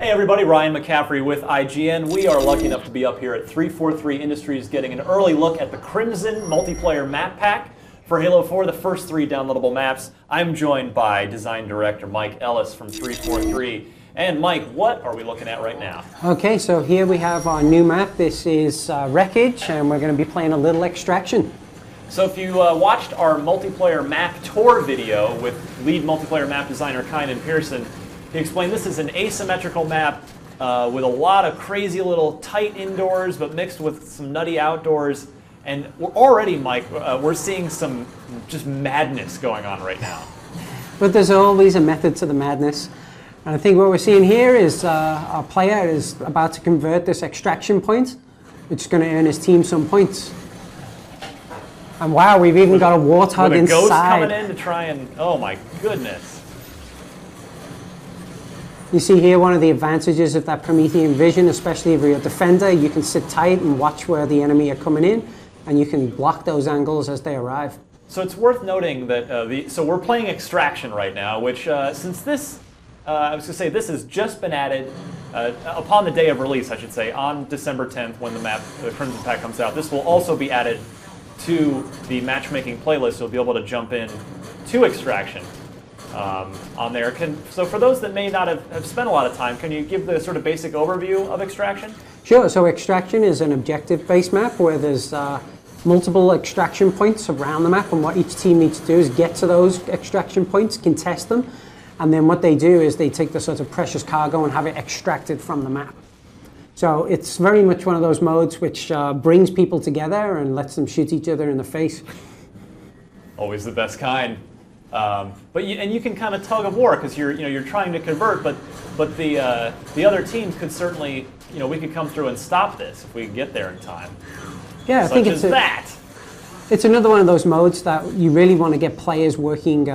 Hey everybody, Ryan McCaffrey with IGN. We are lucky enough to be up here at 343 Industries getting an early look at the Crimson multiplayer map pack for Halo 4, the first 3 downloadable maps. I'm joined by design director Mike Ellis from 343. And Mike, what are we looking at right now? Okay, so here we have our new map. This is Wreckage, and we're going to be playing a little Extraction. So if you watched our multiplayer map tour video with lead multiplayer map designer Kynan Pearson, he explained this is an asymmetrical map with a lot of crazy little tight indoors, but mixed with some nutty outdoors. And we're already, Mike, we're seeing some just madness going on right now. But there's always a method to the madness. And I think what we're seeing here is our player is about to convert this extraction point, which is going to earn his team some points. And wow, we've even got a warthog inside. With a ghost coming in to try and, oh my goodness. You see here one of the advantages of that Promethean vision, especially if you're a defender, you can sit tight and watch where the enemy are coming in, and you can block those angles as they arrive. So it's worth noting that, so we're playing Extraction right now, which since this, I was going to say, this has just been added upon the day of release, I should say, on December 10th when the Crimson Pack comes out. This will also be added to the matchmaking playlist. You'll be able to jump in to Extraction on there. So for those that may not have spent a lot of time, can you give the sort of basic overview of Extraction? Sure. So Extraction is an objective-based map where there's multiple extraction points around the map, and what each team needs to do is get to those extraction points, contest them, and then what they do is they take the sort of precious cargo and have it extracted from the map. So it's very much one of those modes which brings people together and lets them shoot each other in the face. Always the best kind. But you can kind of tug of war because you're trying to convert, but the other teams could certainly, we could come through and stop this if we get there in time. Yeah, I think it's another one of those modes that you really want to get players working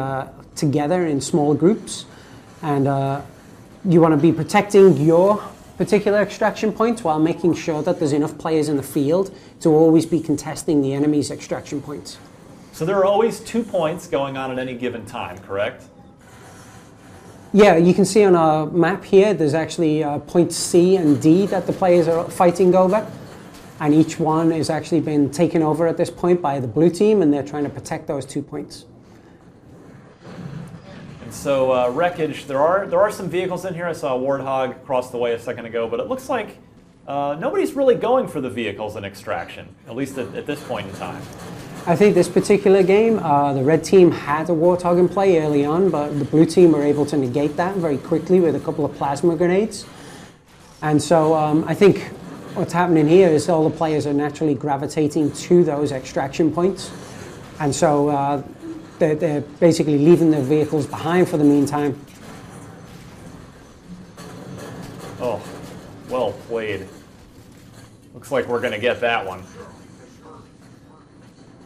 together in small groups, and you want to be protecting your particular extraction points while making sure that there's enough players in the field to always be contesting the enemy's extraction points. So there are always 2 points going on at any given time, correct? Yeah, you can see on our map here, there's actually points C and D that the players are fighting over. And each one has actually been taken over at this point by the blue team, and they're trying to protect those 2 points. And so Wreckage, there are some vehicles in here. I saw a warthog across the way a second ago, but it looks like nobody's really going for the vehicles in Extraction, at least at this point in time. I think this particular game, the red team had a warthog in play early on, but the blue team were able to negate that very quickly with a couple of plasma grenades. And so I think what's happening here is all the players are naturally gravitating to those extraction points. And so they're basically leaving their vehicles behind for the meantime. Oh, well played. Looks like we're going to get that one.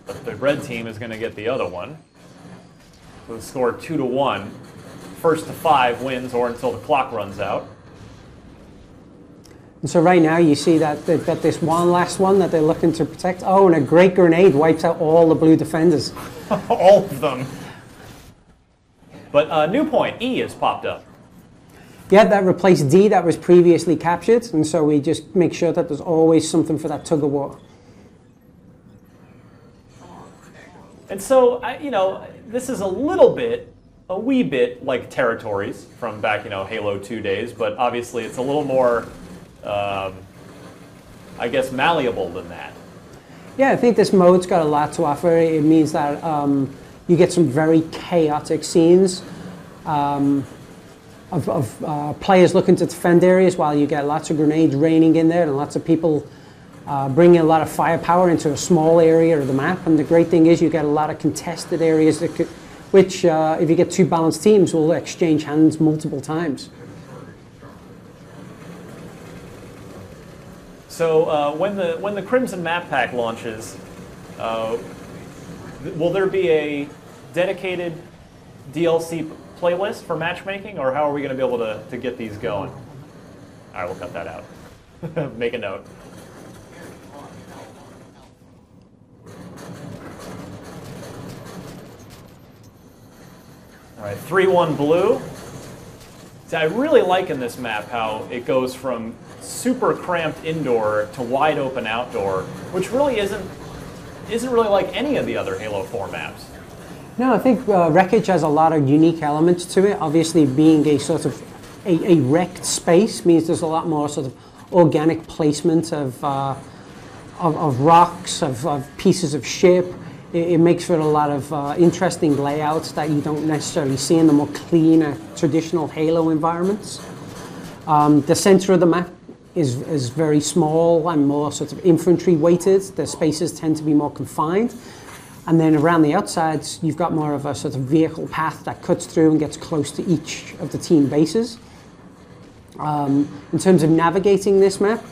But the red team is going to get the other one. So the score 2-1. First to 5 wins, or until the clock runs out. And so right now you see that they've got this one last one that they're looking to protect. Oh, and a great grenade wipes out all the blue defenders. All of them. But new point, E has popped up. Yeah, that replaced D that was previously captured. And so we just make sure that there's always something for that tug of war. And so, this is a wee bit like Territories from back, Halo 2 days, but obviously it's a little more, I guess, malleable than that. Yeah, I think this mode's got a lot to offer. It means that you get some very chaotic scenes of players looking to defend areas while you get lots of grenades raining in there and lots of people bringing a lot of firepower into a small area of the map. And the great thing is you get a lot of contested areas which, if you get 2 balanced teams, will exchange hands multiple times. So when the Crimson Map Pack launches, will there be a dedicated DLC playlist for matchmaking, or how are we going to be able to get these going? All right, we'll cut that out. Make a note. All right, 3-1 blue. I really like in this map how it goes from super cramped indoor to wide open outdoor, which really isn't really like any of the other Halo 4 maps. No, I think Wreckage has a lot of unique elements to it. Obviously, being a sort of a wrecked space means there's a lot more sort of organic placement of rocks, of pieces of ship. It makes for a lot of interesting layouts that you don't necessarily see in the more cleaner, traditional Halo environments. The center of the map is very small and more sort of infantry weighted. The spaces tend to be more confined. And then around the outsides, you've got more of a sort of vehicle path that cuts through and gets close to each of the team bases. In terms of navigating this map,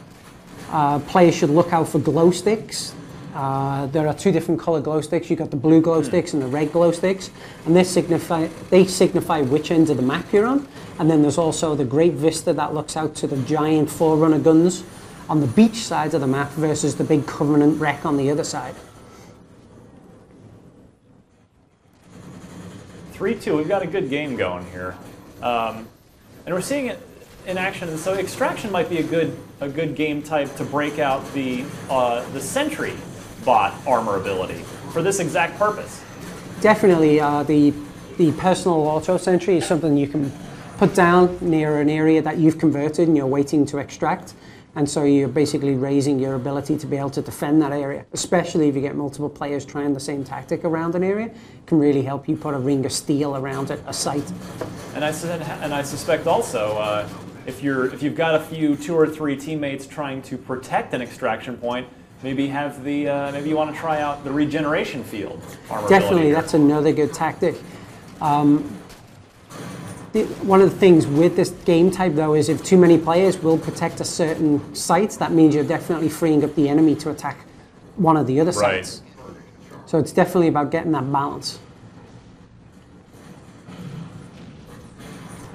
players should look out for glow sticks. There are two different color glow sticks. You've got the blue glow sticks and the red glow sticks, and they signify which end of the map you're on. And then there's also the great vista that looks out to the giant Forerunner guns on the beach side of the map versus the big Covenant wreck on the other side. 3-2, we've got a good game going here. And we're seeing it in action, and so Extraction might be a good game type to break out the Sentry bot armor ability for this exact purpose. Definitely, the personal auto sentry is something you can put down near an area that you've converted and you're waiting to extract, and so you're basically raising your ability to be able to defend that area, especially if you get multiple players trying the same tactic around an area. It can really help you put a ring of steel around a site. And I suspect also if you've got a few 2 or 3 teammates trying to protect an extraction point, maybe maybe you want to try out the regeneration field armor. Definitely, that's another good tactic. One of the things with this game type, though, is if too many players will protect a certain site, that means you're definitely freeing up the enemy to attack one of the other sites. So it's definitely about getting that balance.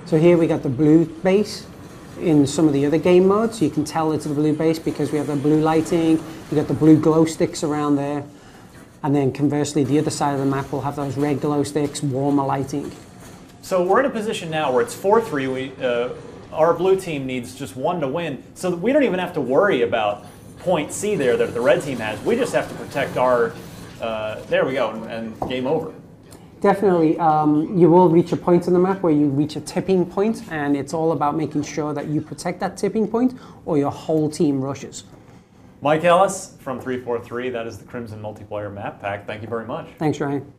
So here we got the blue base. In some of the other game modes, you can tell it's the blue base because we have the blue lighting, we got the blue glow sticks around there, and then conversely, the other side of the map will have those red glow sticks, warmer lighting. So we're in a position now where it's 4-3. Our blue team needs just 1 to win, so we don't even have to worry about point C there that the red team has. We just have to protect our. There we go, and game over. Definitely, you will reach a point in the map where you reach a tipping point, and it's all about making sure that you protect that tipping point or your whole team rushes. Mike Ellis from 343, that is the Crimson Multiplayer Map Pack. Thank you very much. Thanks, Ryan.